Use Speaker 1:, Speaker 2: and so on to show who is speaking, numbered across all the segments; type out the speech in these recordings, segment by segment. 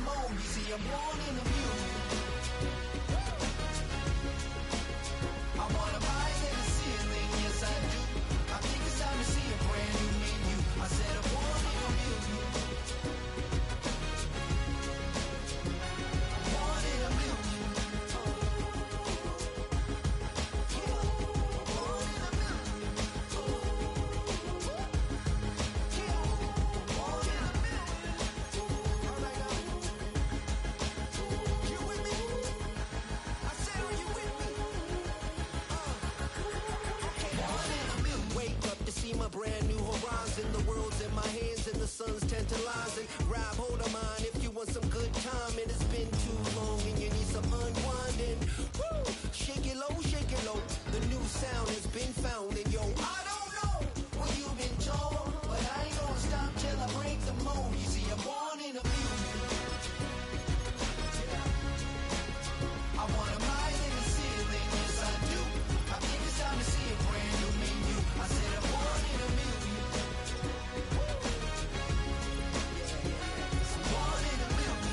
Speaker 1: mold. You see, I'm born in a million. I wanna rise in the ceiling, yes I do. I think it's time to see a brand new menu. I said I'm born in a million. I'm born in a million. My brand new horizon, the world's in my hands and the sun's tantalizing. Grab hold of mine if you want some good time, and it's been too long and you need some unwinding. Woo! Shake it low, the new sound has been found, and yo, I don't know what you've been told, but I ain't gonna stop till I break the mold. You see, I'm born in a million. I wanna rise in the ceiling, yes I do. I think it's time to see a brand new menu. I said I'm born in a million. I'm born in a million. Born in a million.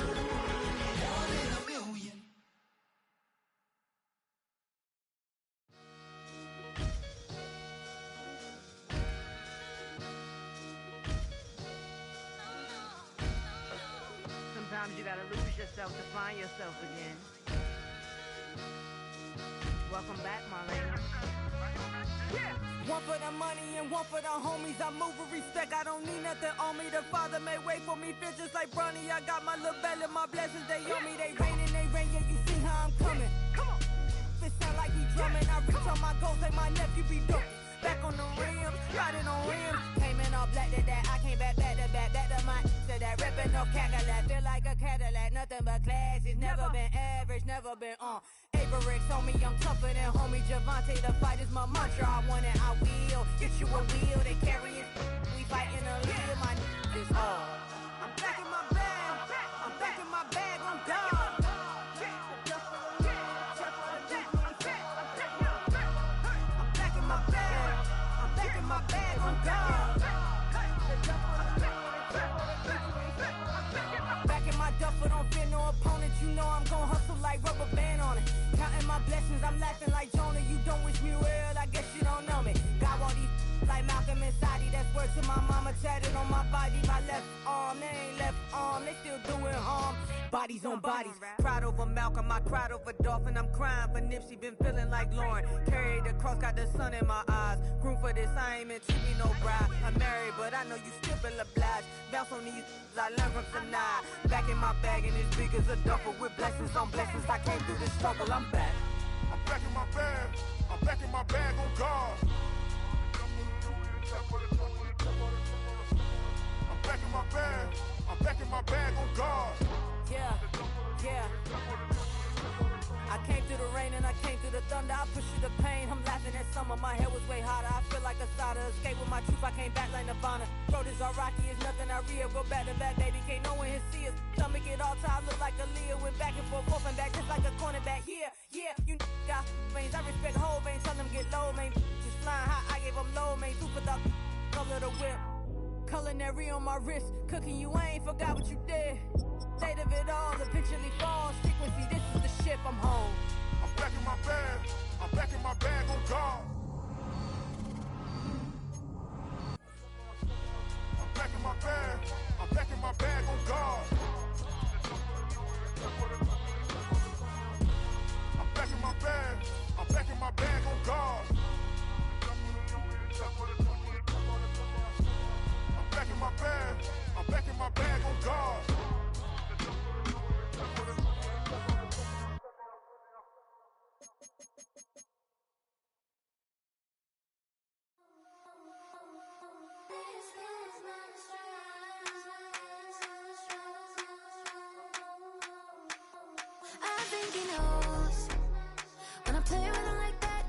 Speaker 1: Born in a million.
Speaker 2: Sometimes you gotta lose yourself to find yourself again. Welcome back, Marlena.
Speaker 3: Yeah. One for the money and one for the homies. I move with respect, I don't need nothing on me. The Father made way for me, bitch, just like Bronny. I got my little belly, my blessings, they on me. They rain, yeah, you see how I'm coming. Come on. It sound like he drumming. I reach on my goals like my nephew be dope. Back on the rims, riding on rims. Came in all black to that, I came back to my to that ripping no Cadillac. Feel like a Cadillac, nothing but class. It's never been average, never been on. Averix on me, I'm tougher than homie Javante. The fight is my mantra, I want it, I will. Get you a wheel, they carry it. We fighting a lead, my is all. I'm back in my bag, I'm back in my bag, on God. My bag on God. Back in my duffel, don't fear no opponent. You know I'm gon' hustle like rubber band on it. Counting my blessings, I'm laughing like Jonah. You don't wish me well, I guess you don't know me. Got all these like Malcolm and Sadie. That's word to my mama, tatted on my body. My left arm, they ain't left arm, they still doing harm. Bodies on bodies, cried over Malcolm, I cried over Dolphin. I'm crying for Nipsey, been feeling like Lauren. Carried the cross, got the sun in my eyes. Room for this, I ain't meant to be no bride. I'm married, but I know you still feel obliged. Bounce on these, I learned from Sanaa. Back in my bag, and it's big as a duffel. With blessings on blessings, I came through this struggle, I'm back.
Speaker 4: I'm back in my bag, I'm back in my bag on God. I'm back in my bag, I'm back in my bag on God.
Speaker 3: Yeah, yeah. I came through the rain and I came through the thunder. I pushed through the pain, I'm laughing at summer. My head was way hotter, I feel like a starter. Escape with my truth, I came back like Nirvana. Throat is all rocky, it's nothing I real. Go back to back, baby, can't no one here see us. Stomach it all tied, look like a Leah. Went back and forth and back, just like a cornerback. Yeah, yeah, you got veins, I respect whole veins. Tell them culinary on my wrist. Cooking you, I ain't forgot what you did. State of it all eventually falls. Frequency, this is the ship, I'm home.
Speaker 4: I'm back in my bag. I'm back in my bag on guard. I'm back in my bag. I'm back in my bag on guard. I'm back in my bag. I'm back in my bag on guard. I'm back in my bag. I'm back in my bag on guard.
Speaker 5: I think he knows when I play with him like that,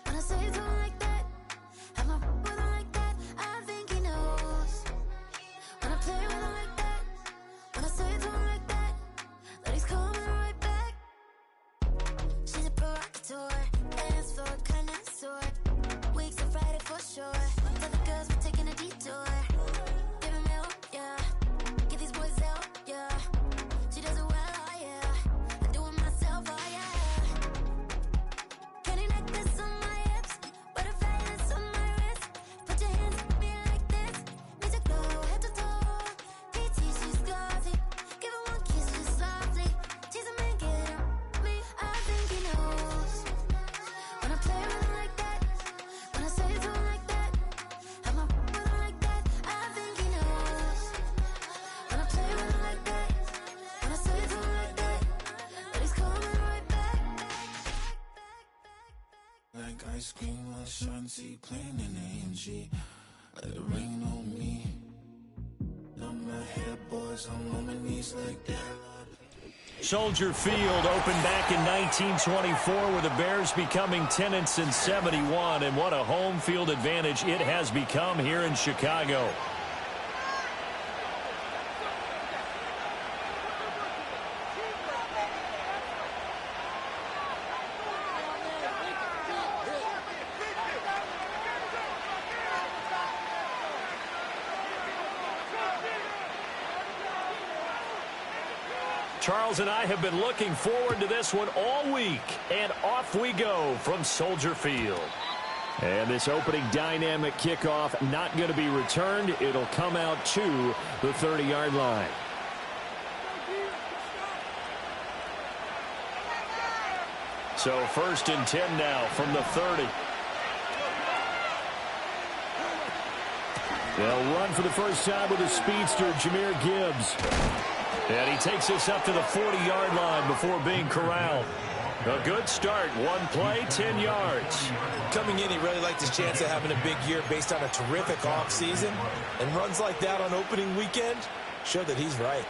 Speaker 5: when I say to him like that, have my with him like that. I think he knows when I play with him like that, when I say to him like that, that he's coming right back. She's a provocateur, dance floor connoisseur, weeks on Friday for sure. Tell the girls we're taking a detour. Give him milk, yeah. Get these boys out, yeah. She does it well, oh yeah. I do it myself, oh yeah. Candy necklace on my hips, butterflies on my wrist. Put your hands on me like this. Need to go head to toe. DT, she's glossy. Give her one kiss just softly. Tease him and get him me. I think he knows when I play with him like that, when I say to him like that, have my with him like that. I think he knows when I play with him like that, when I say to him like that, that he's coming right back.
Speaker 6: Like ice cream on Shanty, playing in AMG. Let it rain on me. On my head, boys, I'm on my knees like that.
Speaker 7: Soldier Field opened back in 1924 with the Bears becoming tenants in 71, and what a home field advantage it has become here in Chicago. Charles and I have been looking forward to this one all week, and off we go from Soldier Field. And this opening dynamic kickoff not going to be returned. It'll come out to the 30-yard line. So 1st and 10 now from the 30. They'll run for the first time with a speedster, Jahmyr Gibbs. And he takes us up to the 40-yard line before being corralled. A good start. One play, 10 yards.
Speaker 8: Coming in, he really liked his chance of having a big year based on a terrific offseason. And runs like that on opening weekend show that he's right.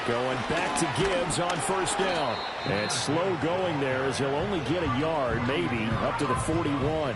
Speaker 7: Going back to Gibbs on 1st down. And slow going there as he'll only get a yard, maybe, up to the 41.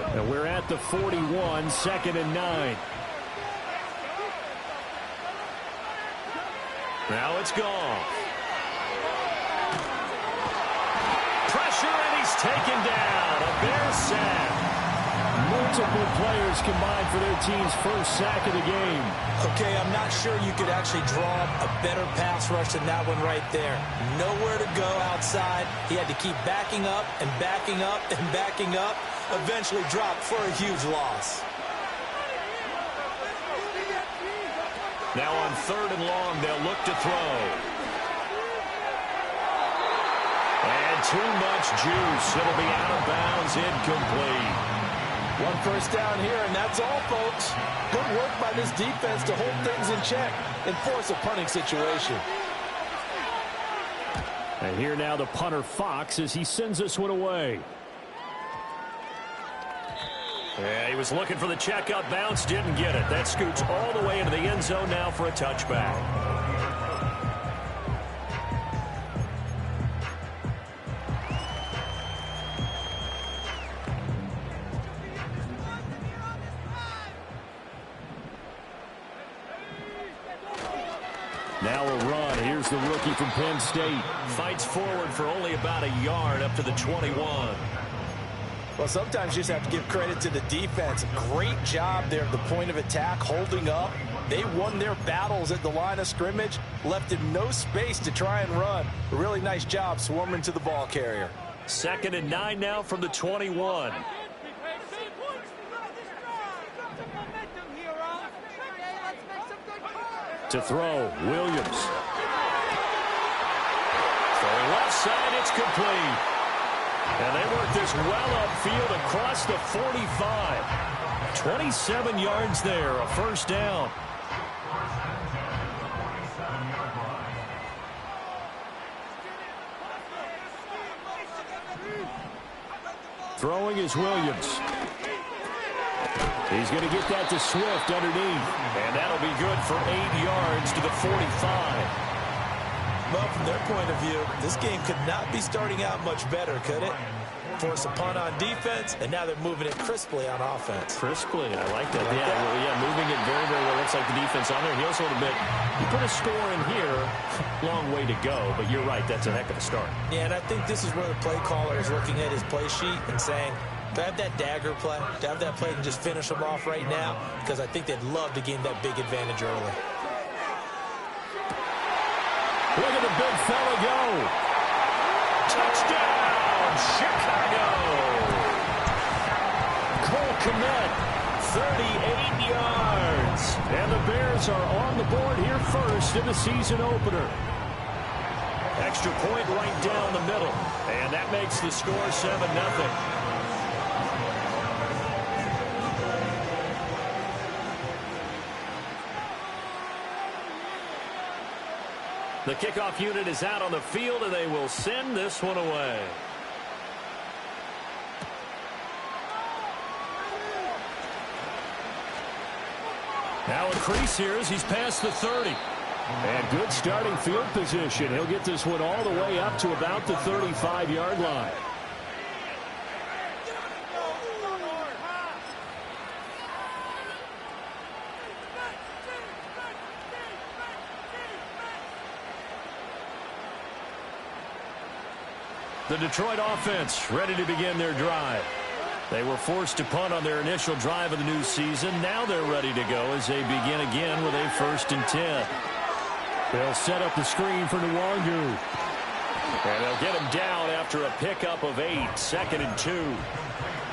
Speaker 7: And we're at the 41, 2nd and 9. Now it's gone. Pressure, and he's taken down. A Bears sack. Multiple players combined for their team's first sack of the game.
Speaker 8: Okay, I'm not sure you could actually draw a better pass rush than that one right there. Nowhere to go outside. He had to keep backing up and backing up and backing up. Eventually dropped for a huge loss.
Speaker 7: Now on 3rd and long, they'll look to throw. And too much juice. It'll be out of bounds, incomplete.
Speaker 8: One first down here, and that's all, folks. Good work by this defense to hold things in check and force a punting situation.
Speaker 7: And here now the punter Fox as he sends this one away. Yeah, he was looking for the checkout bounce, didn't get it. That scoots all the way into the end zone now for a touchback. Now a run. Here's the rookie from Penn State. Fights forward for only about a yard up to the 21.
Speaker 8: Well, sometimes you just have to give credit to the defense. Great job there at the point of attack, holding up. They won their battles at the line of scrimmage, left him no space to try and run. A really nice job swarming to the ball carrier.
Speaker 7: 2nd and 9 now from the 21. To throw, Williams. For left side, it's complete. And they work this well upfield across the 45. 27 yards there, a first down. Throwing is Williams. He's going to get that to Swift underneath. And that'll be good for 8 yards to the 45.
Speaker 8: Well, from their point of view, this game could not be starting out much better, could it? Force a punt on defense, and now they're moving it crisply on offense.
Speaker 7: Crisply, I like that. Yeah, moving it very, very well. Looks like the defense on there. He also admit, you put a score in here, long way to go, but you're right, that's a heck of a start.
Speaker 8: Yeah, and I think this is where the play caller is looking at his play sheet and saying, do I have that dagger play? Do I have that play and just finish them off right now? Because I think they'd love to gain that big advantage early.
Speaker 7: Look at the big fella go. Touchdown, Chicago. Cole Kmet, 38 yards. And the Bears are on the board here first in the season opener. Extra point right down the middle. And that makes the score 7-0. The kickoff unit is out on the field, and they will send this one away. Now a crease here as he's past the 30. And good starting field position. He'll get this one all the way up to about the 35-yard line. The Detroit offense ready to begin their drive. They were forced to punt on their initial drive of the new season. Now they're ready to go as they begin again with a 1st and 10. They'll set up the screen for Nwangu. And they'll get him down after a pickup of 8, 2nd and 2.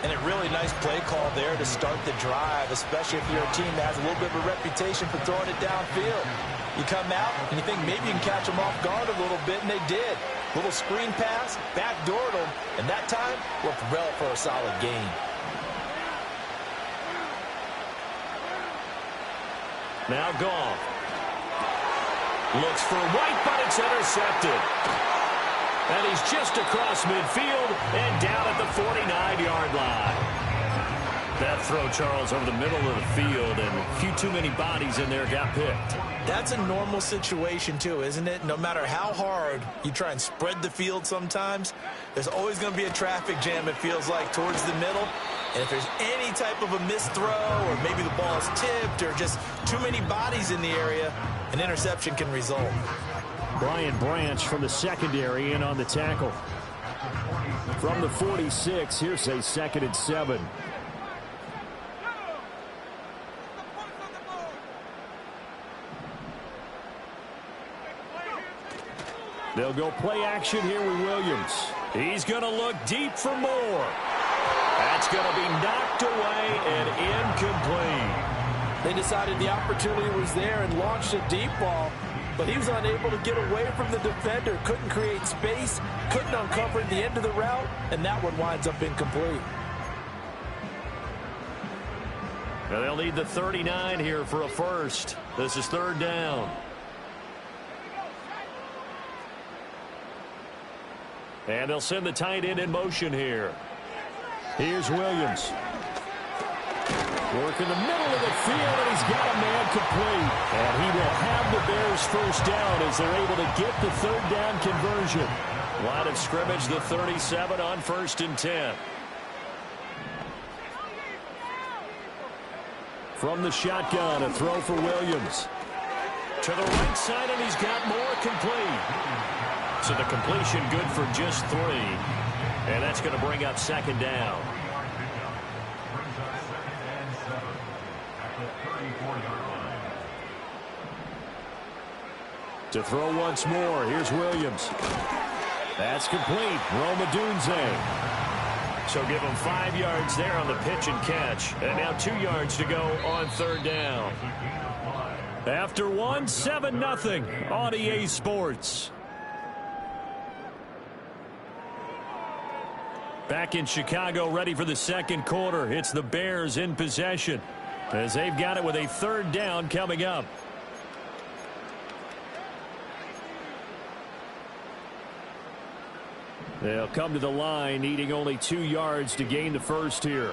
Speaker 8: And a really nice play call there to start the drive, especially if you're a team that has a little bit of a reputation for throwing it downfield. You come out and you think maybe you can catch them off guard a little bit, and they did. Little screen pass, backdoored them, and that time worked well for a solid gain.
Speaker 7: Now Goff. Looks for White, but it's intercepted. And he's just across midfield and down at the 49-yard line. That throw, Charles, over the middle of the field, and a few too many bodies in there got picked.
Speaker 8: That's a normal situation, too, isn't it? No matter how hard you try and spread the field sometimes, there's always going to be a traffic jam, it feels like, towards the middle. And if there's any type of a missed throw, or maybe the ball is tipped, or just too many bodies in the area, an interception can result.
Speaker 7: Brian Branch from the secondary in on the tackle. From the 46, here's a 2nd and 7. They'll go play action here with Williams. He's going to look deep for more. That's going to be knocked away and incomplete.
Speaker 8: They decided the opportunity was there and launched a deep ball, but he was unable to get away from the defender, couldn't create space, couldn't uncover the end of the route, and that one winds up incomplete.
Speaker 7: And they'll need the 39 here for a first. This is third down. And they'll send the tight end in motion here. Here's Williams. Work in the middle of the field, and he's got a man complete. And he will have the Bears first down as they're able to get the third down conversion. Line of scrimmage, the 37 on 1st and 10. From the shotgun, a throw for Williams. To the right side, and he's got more complete. So the completion good for just 3. And that's going to bring up second down. To throw once more, here's Williams. That's complete. Roma Dunze. So give him 5 yards there on the pitch and catch. And now 2 yards to go on third down. After 1, 7-0 on EA Sports. Back in Chicago, ready for the second quarter. It's the Bears in possession as they've got it with a third down coming up. They'll come to the line, needing only 2 yards to gain the first here.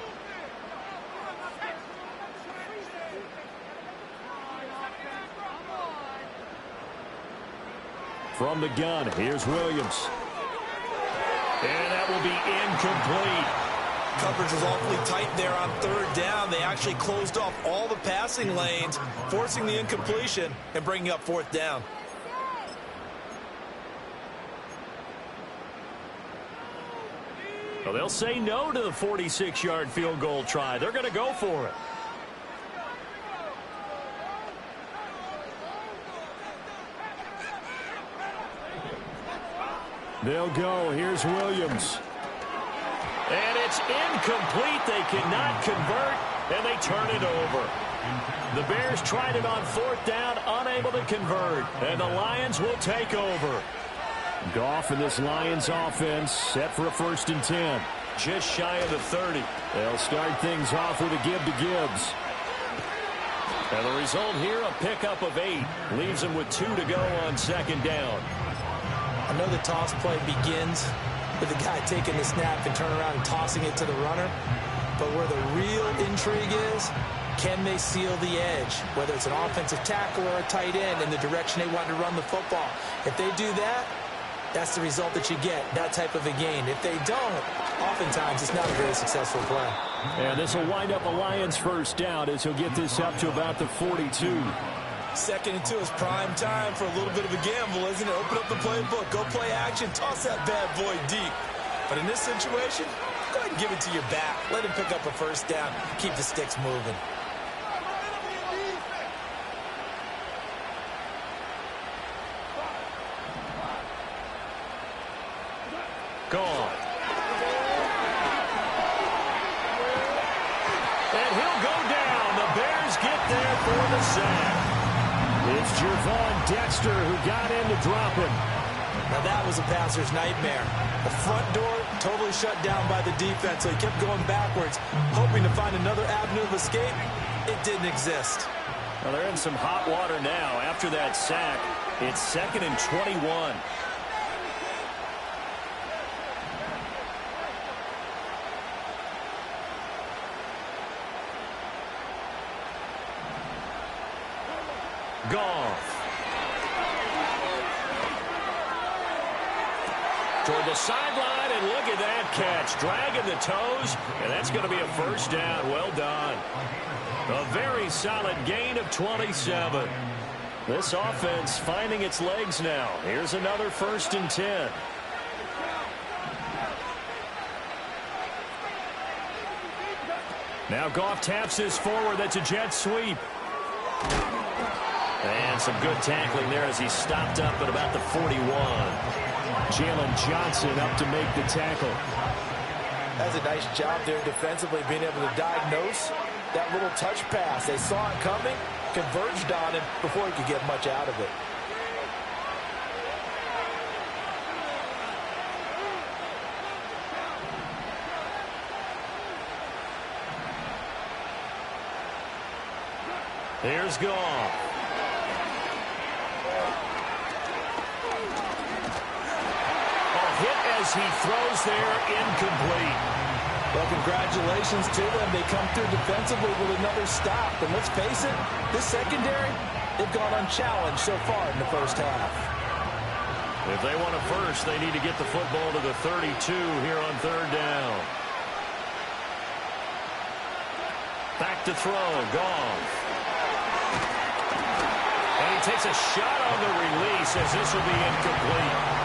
Speaker 7: From the gun, here's Williams. And that will be incomplete.
Speaker 8: Coverage was awfully tight there on third down. They actually closed off all the passing lanes, forcing the incompletion and bringing up fourth down.
Speaker 7: Well, they'll say no to the 46-yard field goal try. They're going to go for it. They'll go. Here's Williams. And it's incomplete. They cannot convert, and they turn it over. The Bears tried it on fourth down, unable to convert, and the Lions will take over. Goff and this Lions offense set for a 1st and 10. Just shy of the 30. They'll start things off with a give to Gibbs. And the result here, a pickup of 8. Leaves them with 2 to go on second down.
Speaker 8: I know the toss play begins with the guy taking the snap and turn around and tossing it to the runner. But where the real intrigue is, can they seal the edge? Whether it's an offensive tackle or a tight end in the direction they want to run the football. If they do that, that's the result that you get, that type of a gain. If they don't, oftentimes it's not a very successful play.
Speaker 7: And this will wind up a Lions first down as he'll get this up to about the 42.
Speaker 8: 2nd and 2 is prime time for a little bit of a gamble, isn't it? Open up the playbook, go play action, toss that bad boy deep. But in this situation, go ahead and give it to your back. Let him pick up a first down, keep the sticks moving.
Speaker 7: Gone. And he'll go down. The Bears get there for the sack. It's Gervon Dexter who got in to drop him.
Speaker 8: Now that was a passer's nightmare. The front door totally shut down by the defense, so he kept going backwards, hoping to find another avenue of escape. It didn't exist.
Speaker 7: Well, they're in some hot water now. After that sack, it's 2nd and 21. Goff. Toward the sideline, and look at that catch. Dragging the toes, and that's going to be a first down. Well done. A very solid gain of 27. This offense finding its legs now. Here's another 1st and 10. Now Goff taps this forward. That's a jet sweep. And some good tackling there as he stopped up at about the 41. Jalen Johnson up to make the tackle.
Speaker 8: That's a nice job there defensively, being able to diagnose that little touch pass. They saw it coming, converged on him before he could get much out of it.
Speaker 7: Here's Goff. Hit as he throws there, incomplete.
Speaker 8: Well, congratulations to them. They come through defensively with another stop. And let's face it, this secondary, they've gone unchallenged so far in the first half.
Speaker 7: If they want a first, they need to get the football to the 32 here on third down. Back to throw, Goff. And he takes a shot on the release as this will be incomplete.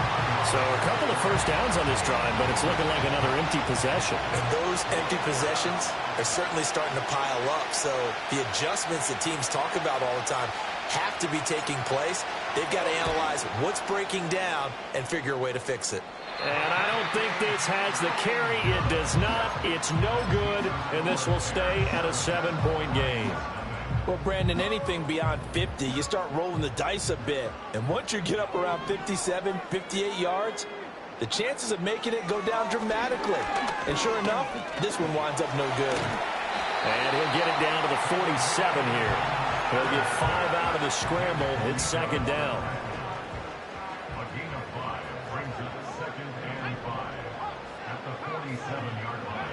Speaker 7: So a couple of first downs on this drive, but it's looking like another empty possession.
Speaker 8: And those empty possessions are certainly starting to pile up. So the adjustments that teams talk about all the time have to be taking place. They've got to analyze what's breaking down and figure a way to fix it.
Speaker 7: And I don't think this has the carry. It does not. It's no good, and this will stay at a 7-point game.
Speaker 8: Well, Brandon, anything beyond 50, you start rolling the dice a bit. And once you get up around 57, 58 yards, the chances of making it go down dramatically. And sure enough, this one winds up no good.
Speaker 7: And he'll get it down to the 47 here. He'll get 5 out of the scramble. It's second down.
Speaker 9: A gain of 5 brings it second and 5 at the 47-yard line.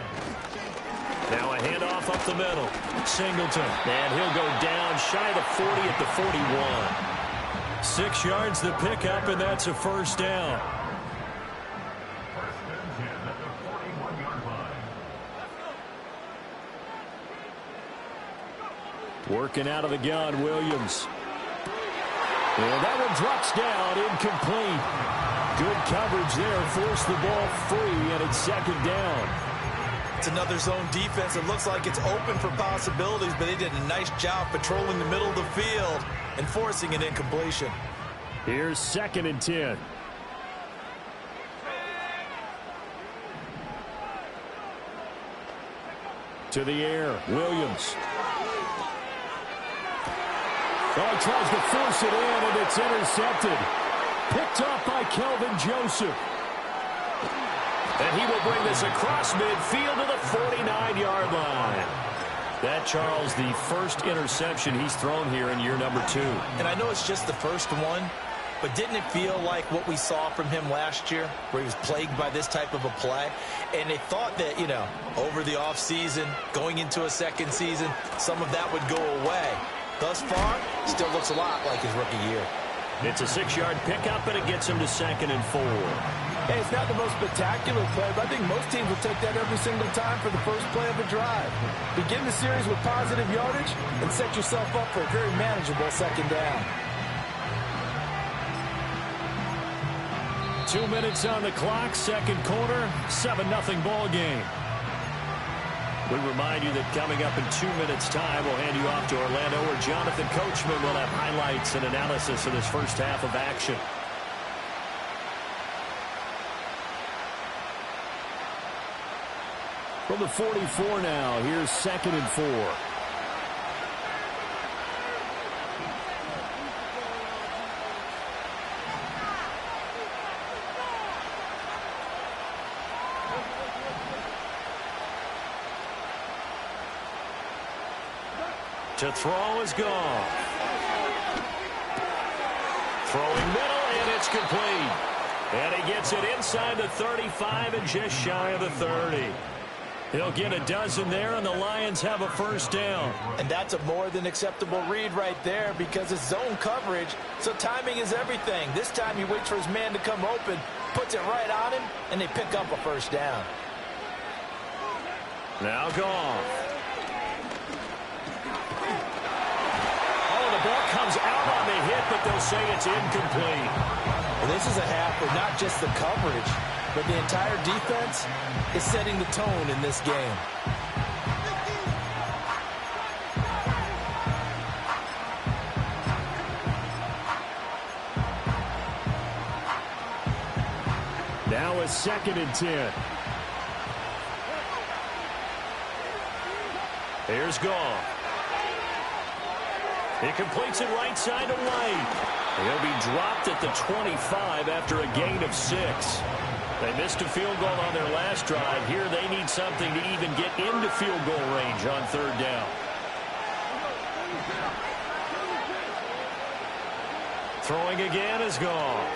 Speaker 7: Now a handoff up the middle. Singleton. And he'll go down shy of the 40 at the 41. 6 yards the pickup, and that's a first down.
Speaker 9: First and 10 at the 41-yard line.
Speaker 7: Working out of the gun, Williams. And that one drops down, incomplete. Good coverage there, forced the ball free, and it's second down.
Speaker 8: It's another zone defense. It looks like it's open for possibilities, but they did a nice job patrolling the middle of the field and forcing an incompletion.
Speaker 7: Here's second and 10. To the air, Williams. Oh, he tries to force it in, and it's intercepted. Picked off by Kelvin Joseph. And he will bring this across midfield to the 49-yard line. That, Charles, the first interception he's thrown here in year number 2.
Speaker 8: And I know it's just the first one, but didn't it feel like what we saw from him last year, where he was plagued by this type of a play? And they thought that, you know, over the offseason, going into a second season, some of that would go away. Thus far, still looks a lot like his rookie year.
Speaker 7: It's a 6-yard pickup, and it gets him to second and 4.
Speaker 8: Hey, it's not the most spectacular play, but I think most teams will take that every single time for the first play of a drive. Begin the series with positive yardage and set yourself up for a very manageable second down.
Speaker 7: 2 minutes on the clock, second quarter, 7-0 ball game. We remind you that coming up in 2 minutes' time, we'll hand you off to Orlando, where Jonathan Coachman will have highlights and analysis of this first half of action. From the 44 now, here's second and 4. To throw is gone. Throwing middle, and it's complete. And he gets it inside the 35 and just shy of the 30. He'll get a dozen there, and the Lions have a first down.
Speaker 8: And that's a more than acceptable read right there, because it's zone coverage, so timing is everything. This time he waits for his man to come open, puts it right on him, and they pick up a first down.
Speaker 7: Now Goff. Oh, the ball comes out on the hit, but they'll say it's incomplete.
Speaker 8: Well, this is a half where not just the coverage, but the entire defense is setting the tone in this game.
Speaker 7: Now a second and 10. Here's Goff. He completes it right side to White. He'll be dropped at the 25 after a gain of 6. They missed a field goal on their last drive. Here they need something to even get into field goal range on third down. Throwing again is Goff.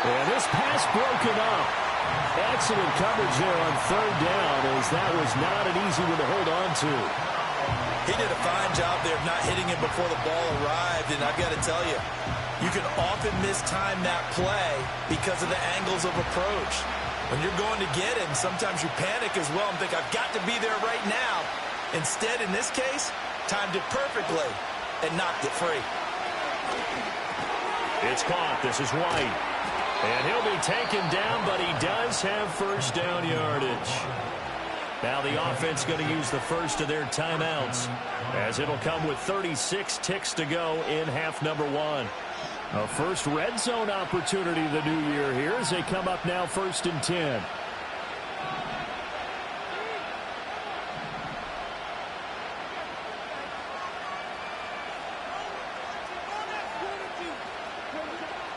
Speaker 7: And this pass broken up. Excellent coverage there on third down, as that was not an easy one to hold on to.
Speaker 8: He did a fine job there of not hitting him before the ball arrived, and I've got to tell you, you can often mistime that play because of the angles of approach. When you're going to get him, sometimes you panic as well and think, I've got to be there right now. Instead, in this case, timed it perfectly and knocked it free.
Speaker 7: It's caught. This is White. And he'll be taken down, but he does have first down yardage. Now the offense going to use the first of their timeouts, as it'll come with 36 ticks to go in half number one. A first red zone opportunity the new year here as they come up now 1st and 10.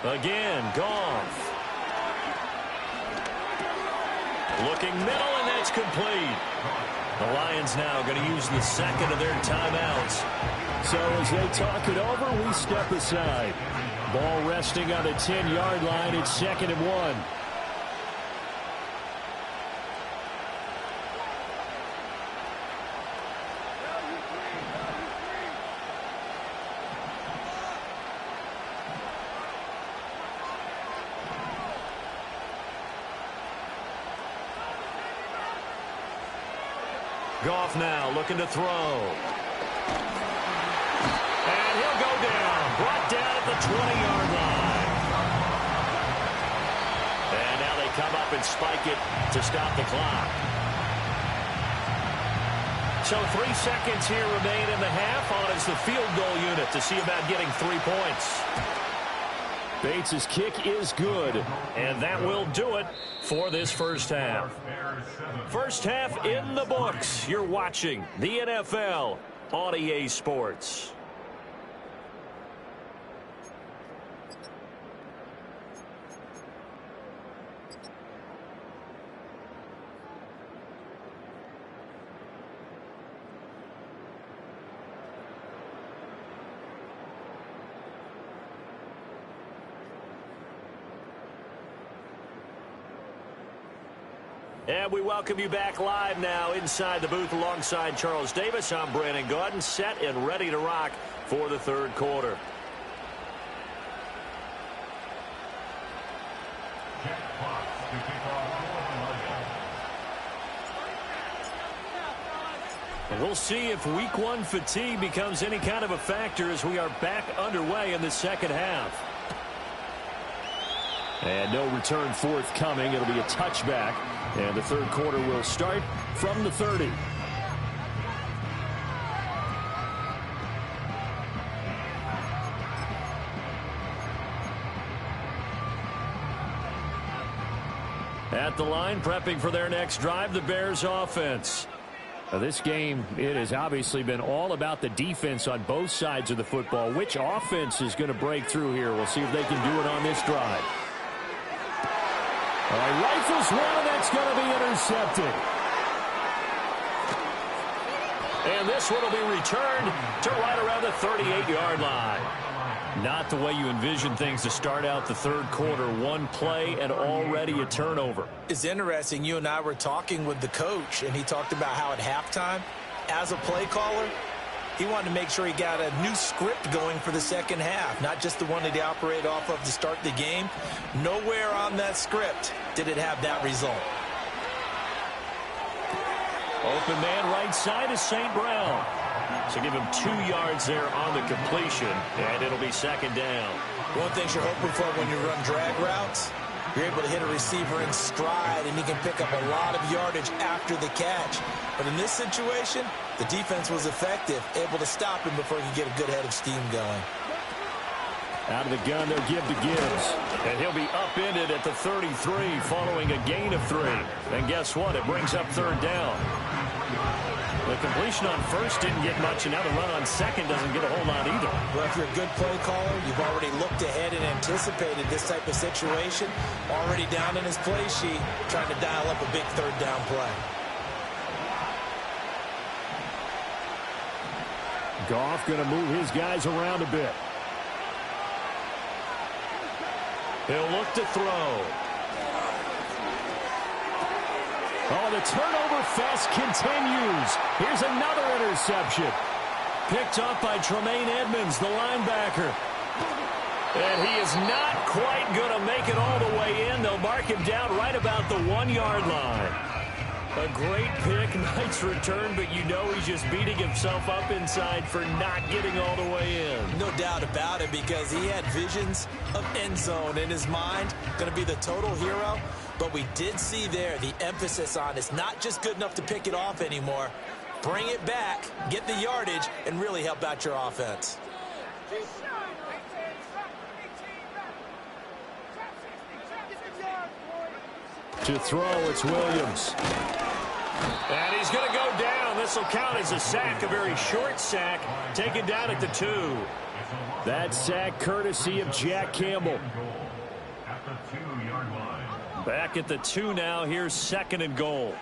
Speaker 7: Again, Goff. Looking middle, and that's complete. The Lions now going to use the second of their timeouts. So as they talk it over, we step aside. Ball resting on the 10-yard line. It's 2nd and 1. Goff now looking to throw. And he'll go down. Brought down at the 20-yard line. And now they come up and spike it to stop the clock. So 3 seconds here remain in the half on as the field goal unit to see about getting 3 points. Bates' kick is good, and that will do it for this first half. First half in the books. You're watching the NFL on EA Sports. And we welcome you back live now inside the booth alongside Charles Davis. I'm Brandon Gaudin, set and ready to rock for the third quarter. And we'll see if week one fatigue becomes any kind of a factor as we are back underway in the second half. And no return forthcoming. It'll be a touchback. And the third quarter will start from the 30. At the line, prepping for their next drive, the Bears offense. Now, this game, it has obviously been all about the defense on both sides of the football. Which offense is going to break through here? We'll see if they can do it on this drive. All right, rifles one, that's going to be intercepted. And this one will be returned to right around the 38-yard line. Not the way you envision things to start out the third quarter. One play and already a turnover.
Speaker 8: It's interesting. You and I were talking with the coach, and he talked about how at halftime, as a play caller, he wanted to make sure he got a new script going for the second half, not just the one that he operated off of to start the game. Nowhere on that script did it have that result.
Speaker 7: Open man right side is St. Brown. So give him 2 yards there on the completion, and it'll be second down.
Speaker 8: One thing you're hoping for when you run drag routes, you're able to hit a receiver in stride, and he can pick up a lot of yardage after the catch. But in this situation, the defense was effective, able to stop him before he could get a good head of steam going.
Speaker 7: Out of the gun, they'll give to Gibbs. And he'll be upended at the 33 following a gain of 3. And guess what? It brings up third down. The completion on first didn't get much, and now the run on second doesn't get a whole lot either.
Speaker 8: Well, if you're a good play caller, you've already looked ahead and anticipated this type of situation. Already down in his play sheet, trying to dial up a big third down play.
Speaker 7: Goff going to move his guys around a bit. He'll look to throw. Oh, the turnover fest continues. Here's another interception. Picked up by Tremaine Edmonds, the linebacker. And he is not quite going to make it all the way in. They'll mark him down right about the 1-yard line. A great pick, nice return, but you know he's just beating himself up inside for not getting all the way in.
Speaker 8: No doubt about it, because he had visions of end zone in his mind. Going to be the total hero. But we did see there the emphasis on it's not just good enough to pick it off anymore. Bring it back, get the yardage, and really help out your offense.
Speaker 7: To throw, it's Williams. And he's going to go down. This will count as a sack, a very short sack, taken down at the 2. That sack courtesy of Jack Campbell.
Speaker 9: At the 2-yard line.
Speaker 7: Back at the 2 now. Here's 2nd and goal.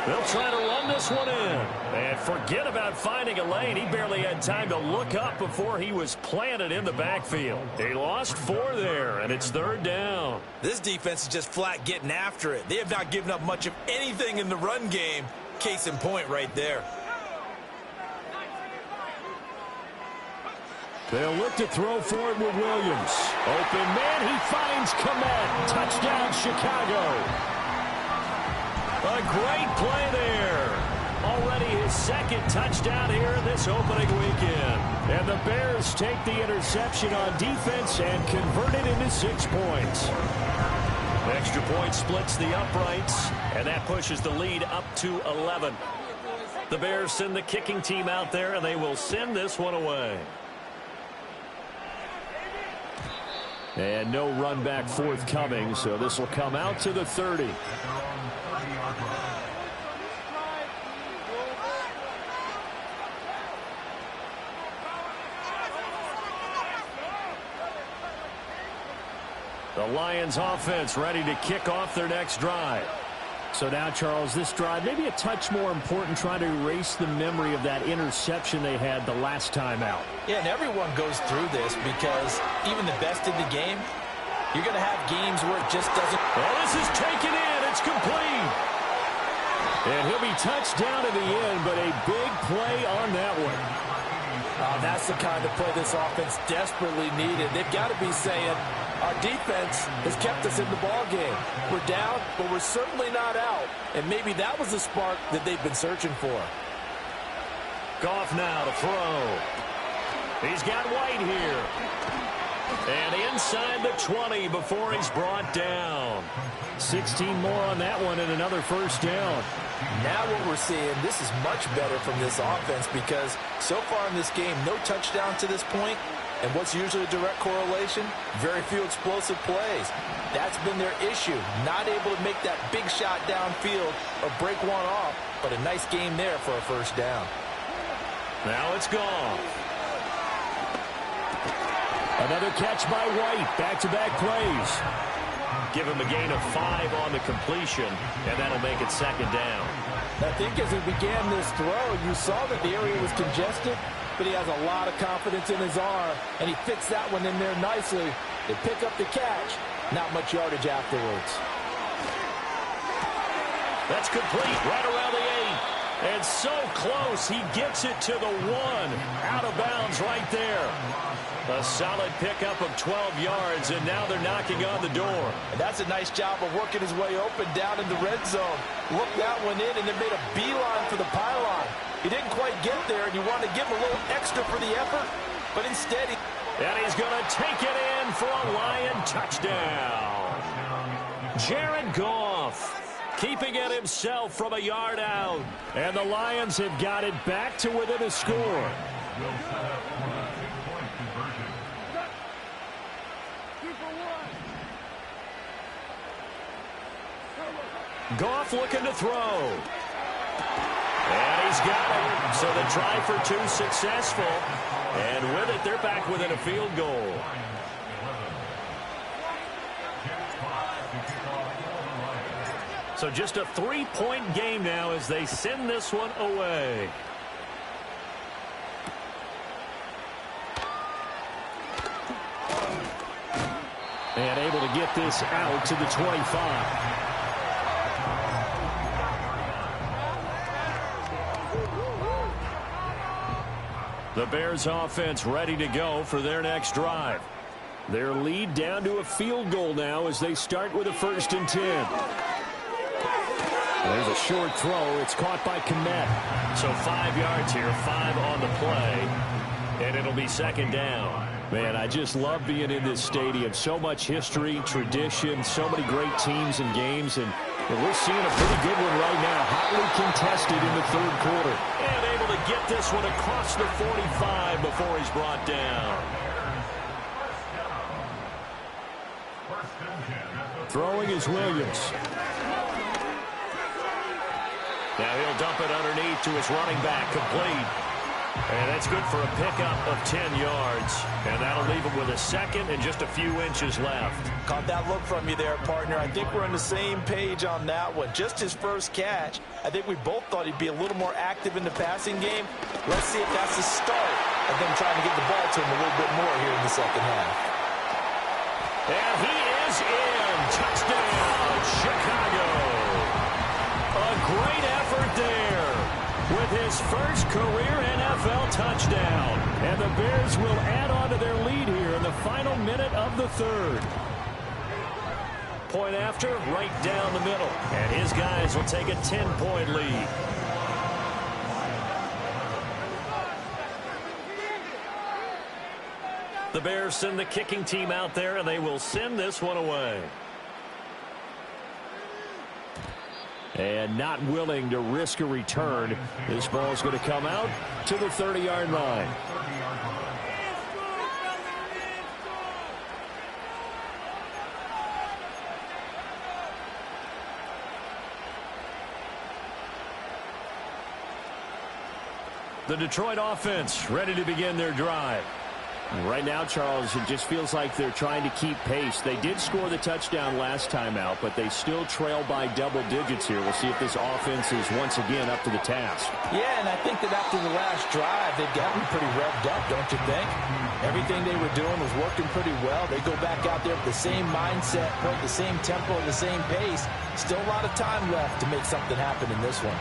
Speaker 7: They'll try to run this one in. And forget about finding a lane. He barely had time to look up before he was planted in the backfield. They lost 4 there, and it's 3rd down.
Speaker 8: This defense is just flat getting after it. They have not given up much of anything in the run game. Case in point right there.
Speaker 7: They'll look to throw forward with Williams. Open man, he finds Komet. Touchdown, Chicago. A great play there. Already his 2nd touchdown here in this opening weekend. And the Bears take the interception on defense and convert it into 6 points. Extra point splits the uprights, and that pushes the lead up to 11. The Bears send the kicking team out there, and they will send this one away. And no run back forthcoming, so this will come out to the 30. The Lions offense ready to kick off their next drive. So now, Charles, this drive maybe a touch more important, trying to erase the memory of that interception they had the last time out.
Speaker 8: Yeah, and everyone goes through this, because even the best in the game, you're going to have games where it just doesn't.
Speaker 7: Oh, this is taken in. It's complete. And he'll be touched down at the end, but a big play on that one.
Speaker 8: That's the kind of play this offense desperately needed. They've got to be saying, our defense has kept us in the ball game. We're down, but we're certainly not out. And maybe that was the spark that they've been searching for.
Speaker 7: Goff now to throw. He's got White here. And inside the 20 before he's brought down. 16 more on that one and another first down.
Speaker 8: Now what we're seeing, this is much better from this offense, because so far in this game, no touchdown to this point. And what's usually a direct correlation? Very few explosive plays. That's been their issue. Not able to make that big shot downfield or break one off, but a nice game there for a first down.
Speaker 7: Now it's gone. Another catch by White. Back-to-back plays. Give him a gain of 5 on the completion, and that'll make it 2nd down.
Speaker 8: I think as he began this throw, you saw that the area was congested, but he has a lot of confidence in his arm, and he fits that one in there nicely. They pick up the catch. Not much yardage afterwards.
Speaker 7: That's complete right around the 8. And so close, he gets it to the 1. Out of bounds right there. A solid pickup of 12 yards, and now they're knocking on the door.
Speaker 8: And that's a nice job of working his way open down in the red zone. Looked that one in, and then made a beeline for the pylon. He didn't quite get there, and you want to give him a little extra for the effort, but instead he...
Speaker 7: And he's going to take it in for a Lion touchdown. Jared Goff keeping it himself from a yard out. And the Lions have got it back to within a score. Goff looking to throw. And he's got it. So the try for 2 successful. And with it, they're back within a field goal. So just a 3-point game now as they send this one away. And able to get this out to the 25. The Bears offense ready to go for their next drive. Their lead down to a field goal now as they start with a 1st and 10. There's a short throw. It's caught by Kmet. So 5 yards here, 5 on the play. And it'll be 2nd down. Man, I just love being in this stadium. So much history, tradition, so many great teams and games. And we're seeing a pretty good one right now. Hotly contested in the 3rd quarter. And able to get this one across the 45 before he's brought down. Throwing is Williams. Now he'll dump it underneath to his running back, complete. And that's good for a pickup of 10 yards. And that'll leave him with a 2nd and just a few inches left.
Speaker 8: Caught that look from you there, partner. I think we're on the same page on that one. Just his first catch. I think we both thought he'd be a little more active in the passing game. Let's see if that's the start of them trying to get the ball to him a little bit more here in the 2nd half.
Speaker 7: And he is in. Touchdown, Chicago. A great effort there with his first career NFL touchdown. And the Bears will add on to their lead here in the final minute of the 3rd. Point after, right down the middle. And his guys will take a 10-point lead. The Bears send the kicking team out there, and they will send this one away. And not willing to risk a return. This ball is going to come out to the 30-yard line. The Detroit offense ready to begin their drive. Right now, Charles, it just feels like they're trying to keep pace. They did score the touchdown last time out, but they still trail by double digits here. We'll see if this offense is once again up to the task.
Speaker 8: Yeah, and I think that after the last drive, they've gotten pretty revved up, don't you think? Everything they were doing was working pretty well. They go back out there with the same mindset, point the same tempo, and the same pace. Still a lot of time left to make something happen in this one.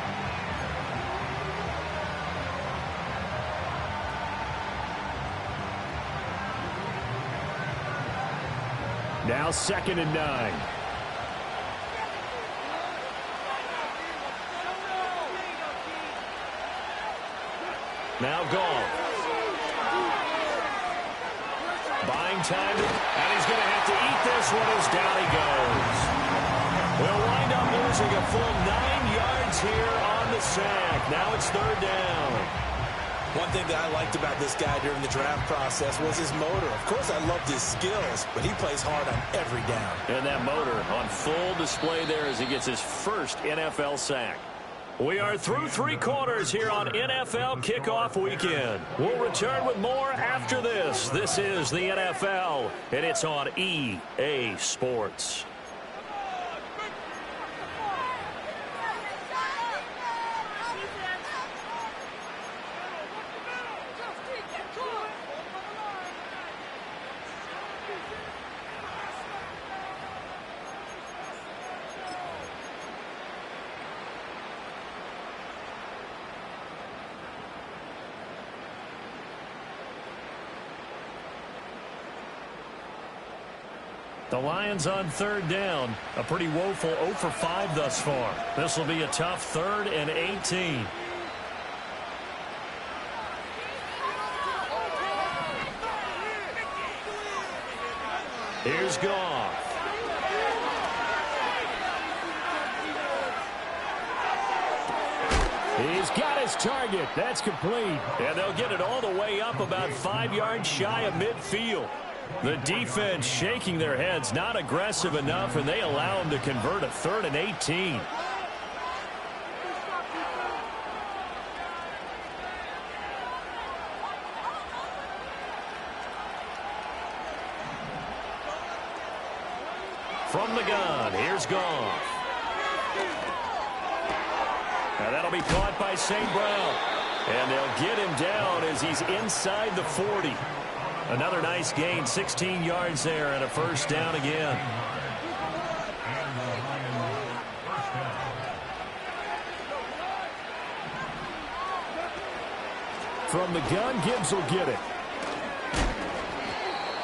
Speaker 7: Now 2nd and 9. Now Goff. Buying time, and he's going to have to eat this one as down he goes. We'll wind up losing a full 9 yards here on the sack. Now it's 3rd down.
Speaker 8: One thing that I liked about this guy during the draft process was his motor. Of course, I loved his skills, but he plays hard on every down.
Speaker 7: And that motor on full display there as he gets his first NFL sack. We are through 3 quarters here on NFL Kickoff Weekend. We'll return with more after this. This is the NFL, and it's on EA Sports. The Lions on 3rd down. A pretty woeful 0 for 5 thus far. This will be a tough 3rd and 18. Here's Goff. He's got his target. That's complete. And they'll get it all the way up about 5 yards shy of midfield. The defense shaking their heads, not aggressive enough, and they allow him to convert a 3rd and 18. From the gun, here's Goff. Now that'll be caught by St. Brown. And they'll get him down as he's inside the 40. Another nice gain, 16 yards there and a first down again. From the gun, Gibbs will get it.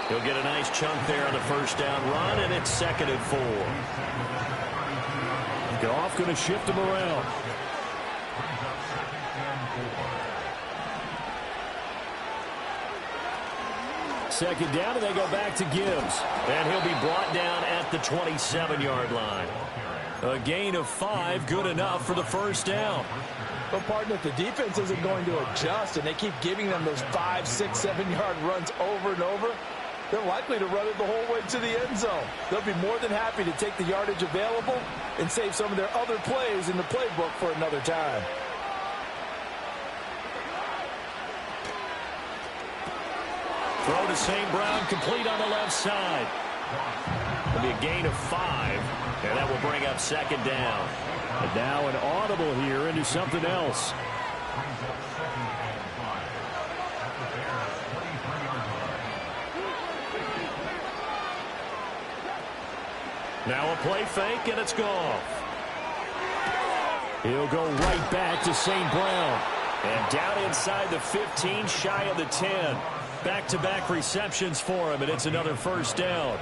Speaker 7: He'll get a nice chunk there on the first down run, and it's 2nd and 4. Goff going to shift him around. Second down, and they go back to Gibbs. And he'll be brought down at the 27-yard line. A gain of 5, good enough for the first down.
Speaker 8: Well, partner, if the defense isn't going to adjust and they keep giving them those 5, 6, 7-yard runs over and over, they're likely to run it the whole way to the end zone. They'll be more than happy to take the yardage available and save some of their other plays in the playbook for another time.
Speaker 7: Throw to St. Brown, complete on the left side. It'll be a gain of 5, and that will bring up 2nd down. And now an audible here into something else. Now a play fake, and it's Goff. He'll go right back to St. Brown. And down inside the 15, shy of the 10. Back-to-back receptions for him, and it's another first down.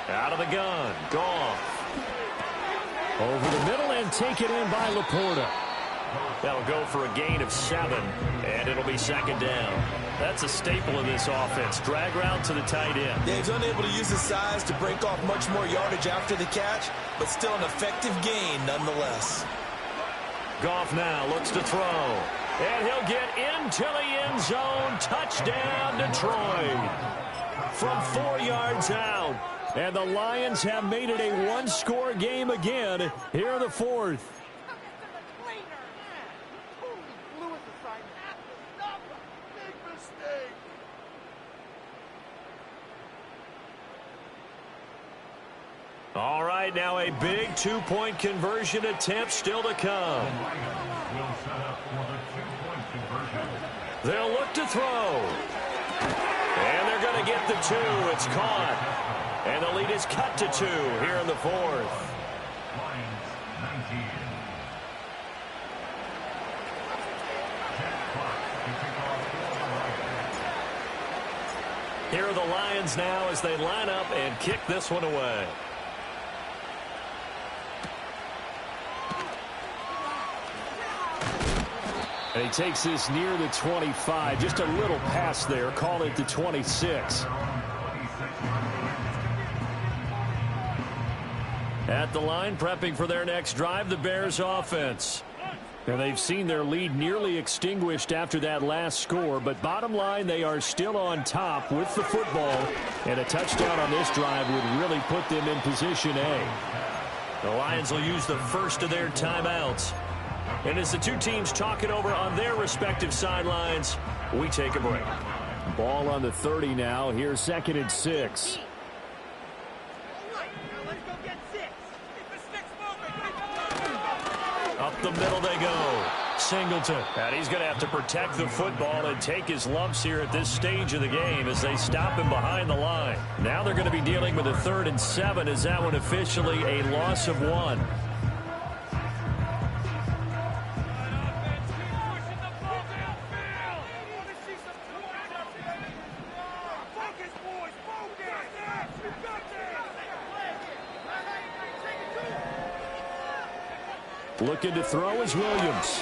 Speaker 7: Out of the gun, Goff. Over the middle and taken in by Laporta. That'll go for a gain of 7, and it'll be 2nd down. That's a staple of this offense. Drag route to the tight end.
Speaker 8: Dave's unable to use his size to break off much more yardage after the catch, but still an effective gain nonetheless.
Speaker 7: Goff now looks to throw. And he'll get into the end zone. Touchdown, Detroit. From 4 yards out. And the Lions have made it a one-score game again here in the 4th. All right, now a big 2-point conversion attempt still to come. They'll look to throw. And they're going to get the 2. It's caught. And the lead is cut to 2 here in the 4th. Here are the Lions now as they line up and kick this one away. And he takes this near the 25. Just a little pass there. Call it the 26. At the line, prepping for their next drive, the Bears offense. And they've seen their lead nearly extinguished after that last score. But bottom line, they are still on top with the football. And a touchdown on this drive would really put them in position A. The Lions will use the first of their timeouts. And as the two teams talk it over on their respective sidelines, we take a break. Ball on the 30 now. Here's 2nd and 6. Up the middle they go. Singleton. And he's going to have to protect the football and take his lumps here at this stage of the game as they stop him behind the line. Now they're going to be dealing with a 3rd and 7 as that one officially a loss of 1. Looking to throw is Williams.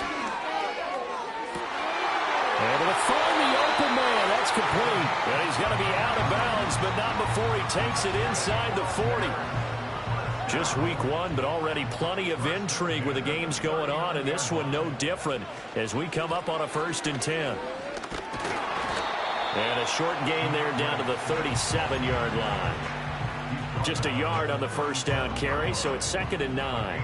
Speaker 7: Able to find the open man. That's complete. And he's going to be out of bounds, but not before he takes it inside the 40. Just week 1, but already plenty of intrigue with the games going on, and this one no different as we come up on a 1st and 10. And a short gain there down to the 37-yard line. Just a yard on the first down carry, so it's 2nd and 9.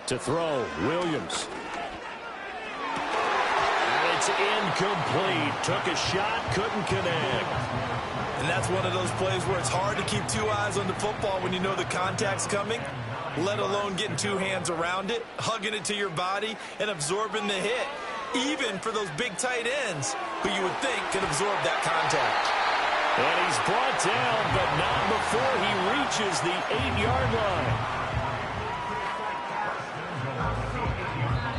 Speaker 7: To throw, Williams. And they incomplete. Took a shot, couldn't connect.
Speaker 8: And that's one of those plays where it's hard to keep two eyes on the football when you know the contact's coming, let alone getting two hands around it, hugging it to your body, and absorbing the hit, even for those big tight ends who you would think could absorb that contact.
Speaker 7: And he's brought down, but not before he reaches the 8-yard line.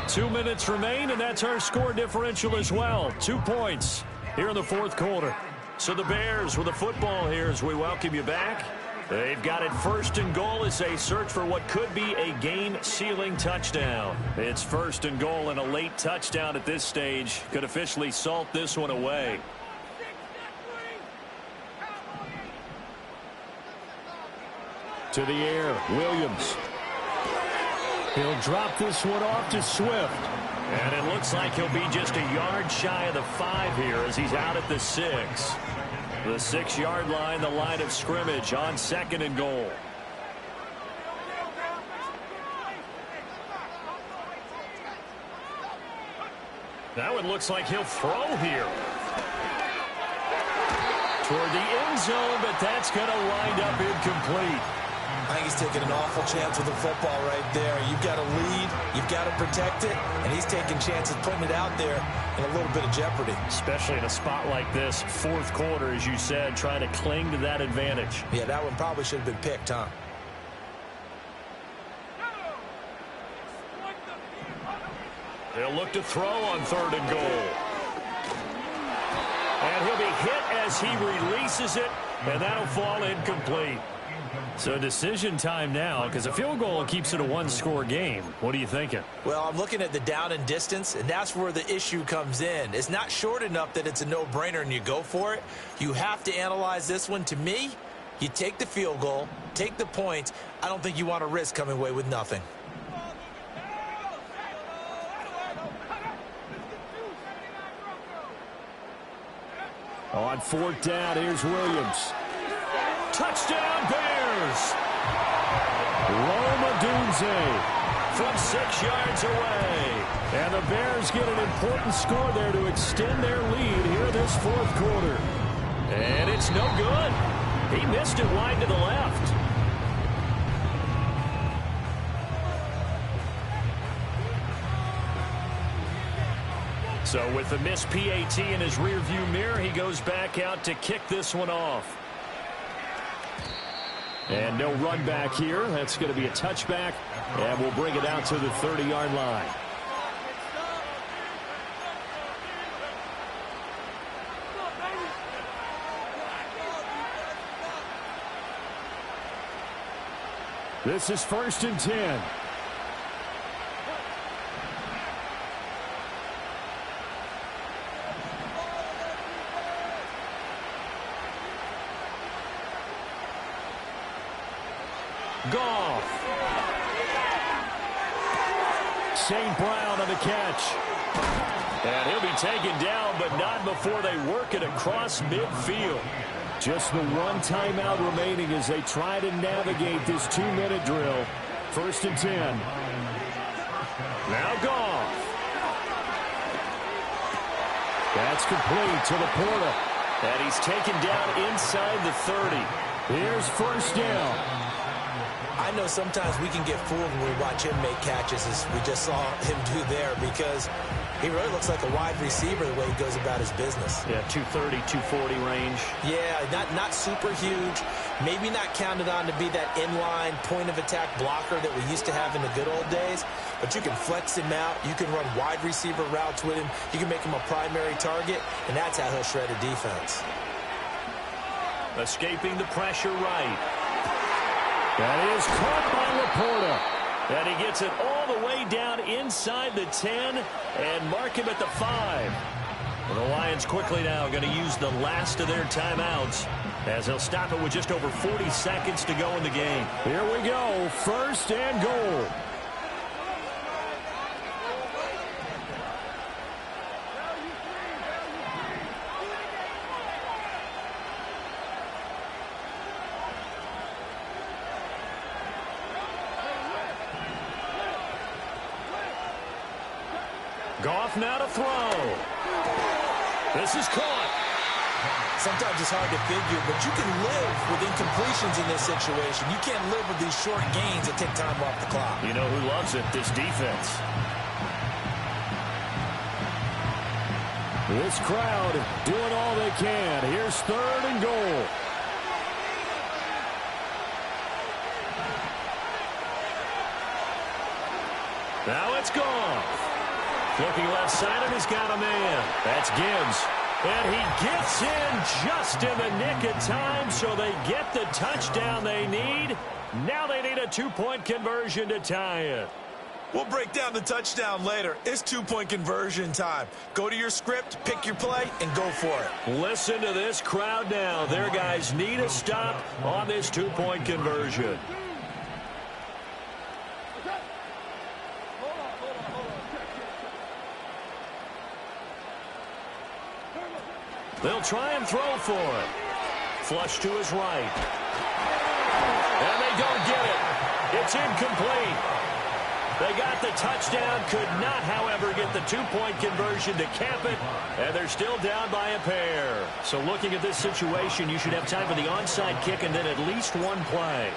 Speaker 7: 2 minutes remain, and that's our score differential as well. 2 points here in the fourth quarter. So the Bears with the football here as we welcome you back. They've got it first and goal as they search for what could be a game-sealing touchdown. It's first and goal, and a late touchdown at this stage could officially salt this one away. To the air, Williams. He'll drop this one off to Swift. And it looks like he'll be just a yard shy of the 5 here as he's out at the 6. The 6-yard line, the line of scrimmage on second and goal. That one looks like he'll throw here. Toward the end zone, but that's going to wind up incomplete.
Speaker 8: I think he's taking an awful chance with the football right there. You've got to lead, you've got to protect it, and he's taking chances putting it out there in a little bit of jeopardy.
Speaker 7: Especially in a spot like this, fourth quarter, as you said, trying to cling to that advantage.
Speaker 8: Yeah, that one probably should have been picked, huh?
Speaker 7: They'll look to throw on third and goal. And he'll be hit as he releases it, and that'll fall incomplete. So decision time now, because a field goal keeps it a one-score game. What are you thinking?
Speaker 8: Well, I'm looking at the down and distance, and that's where the issue comes in. It's not short enough that it's a no-brainer and you go for it. You have to analyze this one. To me, you take the field goal, take the points. I don't think you want to risk coming away with nothing.
Speaker 7: On fourth down, here's Williams. Touchdown, Bears! Roma Dunze from 6 yards away. And the Bears get an important score there to extend their lead here this fourth quarter. And it's no good. He missed it wide to the left. So with the missed PAT in his rearview mirror, he goes back out to kick this one off. And no run back here. That's going to be a touchback, and we'll bring it out to the 30-yard line. This is first and 10. Goff. St. Brown on the catch. And he'll be taken down, but not before they work it across midfield. Just the one timeout remaining as they try to navigate this 2-minute drill. First and 10. Now Goff. That's complete to Laporta. And he's taken down inside the 30. Here's first down.
Speaker 8: I know sometimes we can get fooled when we watch him make catches, as we just saw him do there, because he really looks like a wide receiver the way he goes about his business.
Speaker 7: Yeah, 230, 240 range.
Speaker 8: Yeah, not super huge. Maybe not counted on to be that inline point-of-attack blocker that we used to have in the good old days, but you can flex him out. You can run wide receiver routes with him. You can make him a primary target, and that's how he'll shred a defense.
Speaker 7: Escaping the pressure right. That is caught by Laporta. And he gets it all the way down inside the 10 and mark him at the 5. Well, the Lions quickly now going to use the last of their timeouts as they'll stop it with just over 40 seconds to go in the game. Here we go. First and goal. Goff now to throw. This is caught.
Speaker 8: Sometimes it's hard to figure, but you can live with incompletions in this situation. You can't live with these short gains that take time off the clock.
Speaker 7: You know who loves it? This defense. This crowd doing all they can. Here's 3rd and goal. Now it's Goff. Looking left-sided, he's got a man. That's Gibbs. And he gets in just in the nick of time, so they get the touchdown they need. Now they need a 2-point conversion to tie it.
Speaker 8: We'll break down the touchdown later. It's 2-point conversion time. Go to your script, pick your play, and go for it.
Speaker 7: Listen to this crowd now. Their guys need a stop on this 2-point conversion. They'll try and throw for it. Flush to his right. And they don't get it. It's incomplete. They got the touchdown, could not, however, get the 2-point conversion to cap it, and they're still down by a pair. So looking at this situation, you should have time for the onside kick and then at least one play.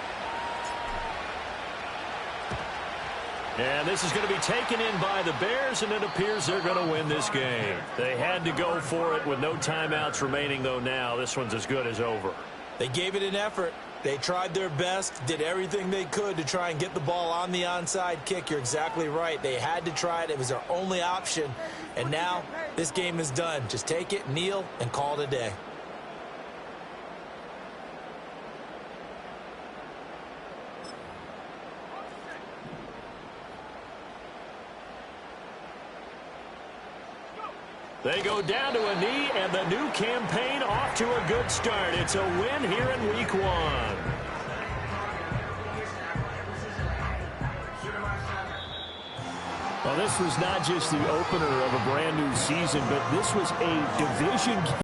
Speaker 7: And this is going to be taken in by the Bears, and it appears they're going to win this game. They had to go for it with no timeouts remaining, though now this one's as good as over.
Speaker 8: They gave it an effort. They tried their best, did everything they could to try and get the ball on the onside kick. You're exactly right. They had to try it. It was their only option. And now this game is done. Just take it, kneel, and call it a day.
Speaker 7: They go down to a knee, and the new campaign off to a good start. It's a win here in Week 1. Well, this was not just the opener of a brand new season, but this was a division